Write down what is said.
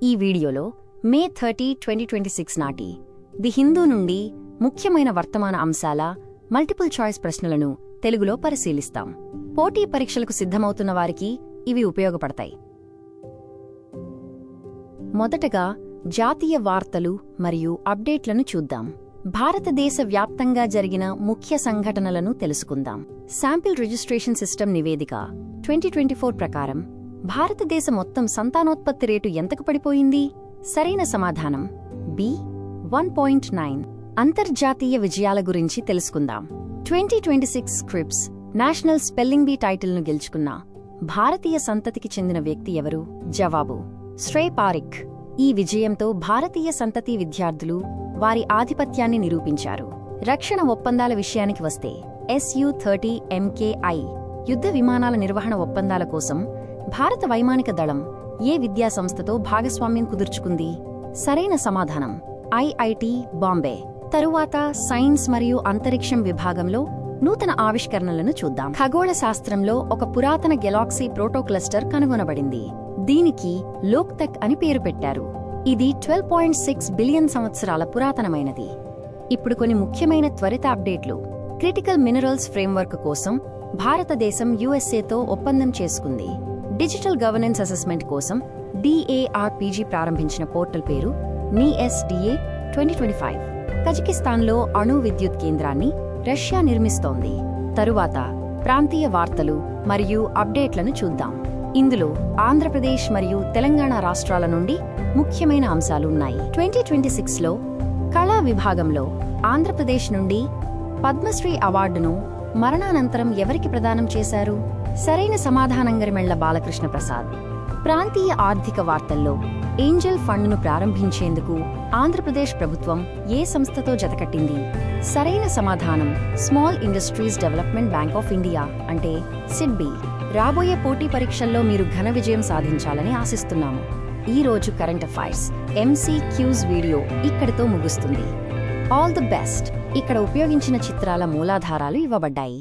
ఈ వీడియోలో మే 30, 2026 నాటి ది హిందూ నుండి ముఖ్యమైన వర్తమాన అంశాల మల్టిపుల్ చాయిస్ ప్రశ్నలను తెలుగులో పరిశీలిస్తాం. పోటీ పరీక్షలకు సిద్ధమవుతున్న వారికి ఇవి ఉపయోగపడతాయి. మొదటగా జాతీయ వార్తలు మరియు అప్డేట్లను చూద్దాం. భారతదేశ వ్యాప్తంగా జరిగిన ముఖ్య సంఘటనలను తెలుసుకుందాం. శాంపిల్ రిజిస్ట్రేషన్ సిస్టమ్ నివేదిక 2024 ప్రకారం భారతదేశ మొత్తం సంతానోత్పత్తి రేటు ఎంతకు పడిపోయింది? సరైన సమాధానం బి 1.9. అంతర్జాతీయ విజయాల గురించి తెలుసుకుందాం. 2026 స్క్రిప్స్ నేషనల్ స్పెల్లింగ్ బీ టైటిల్ను గెలుచుకున్న భారతీయ సంతతికి చెందిన వ్యక్తి ఎవరు? జవాబు శ్రేయ పారిక్. ఈ విజయంతో భారతీయ సంతతి విద్యార్థులు వారి ఆధిపత్యాన్ని నిరూపించారు. రక్షణ ఒప్పందాల విషయానికి వస్తే Su-30 MKI యుద్ధ విమానాల నిర్వహణ ఒప్పందాల కోసం భారత వైమానిక దళం ఏ విద్యా సంస్థతో భాగస్వామ్యం కుదుర్చుకుంది? సరైన సమాధానం IIT బాంబే. తరువాత సైన్స్ మరియు అంతరిక్షం విభాగంలో నూతన ఆవిష్కరణలను చూద్దాం. ఖగోళ శాస్త్రంలో ఒక పురాతన గెలాక్సీ ప్రోటోక్లస్టర్ కనుగొనబడింది. దీనికి లోక్తక్ అని పేరు పెట్టారు. ఇది 12.6 బిలియన్ సంవత్సరాల పురాతనమైనది. ఇప్పుడు కొన్ని ముఖ్యమైన త్వరిత అప్డేట్లు. క్రిటికల్ మినరల్స్ ఫ్రేమ్వర్క్ కోసం భారతదేశం USAతో ఒప్పందం చేసుకుంది. డిజిటల్ గవర్నెన్స్ అసెస్మెంట్ కోసం DARPG ప్రారంభించిన పోర్టల్ పేరు NISDA 2025. కజకిస్తాన్లో అణు విద్యుత్ కేంద్రాన్ని రష్యా నిర్మిస్తోంది. తరువాత ప్రాంతీయ వార్తలు మరియు అప్డేట్లను చూద్దాం. ఇందులో ఆంధ్రప్రదేశ్ మరియు తెలంగాణ రాష్ట్రాల నుండి ముఖ్యమైన అంశాలు ఉన్నాయి. 2026లో కళా విభాగంలో ఆంధ్రప్రదేశ్ నుండి పద్మశ్రీ అవార్డును మరణానంతరం ఎవరికి ప్రదానం చేశారు? సరైన సమాధానం గరిమెళ్ల బాలకృష్ణ ప్రసాద్. ప్రాంతీయ ఆర్థిక వార్తల్లో ఏంజల్ ఫండ్ను ప్రారంభించేందుకు ఆంధ్రప్రదేశ్ ప్రభుత్వం ఏ సంస్థతో జతకట్టింది? సరైన సమాధానం small industries development bank of India అంటే SIDBI. రాబోయే పోటీ పరీక్షల్లో మీరు ఘన విజయం సాధించాలని ఆశిస్తున్నాము. ఈ రోజు కరెంట్ అఫైర్స్ MCQs వీడియో ఇక్కడితో ముగుస్తుంది. All the best. ఇక్కడ ఉపయోగించిన చిత్రాల మూలాధారాలు ఇవ్వబడ్డాయి.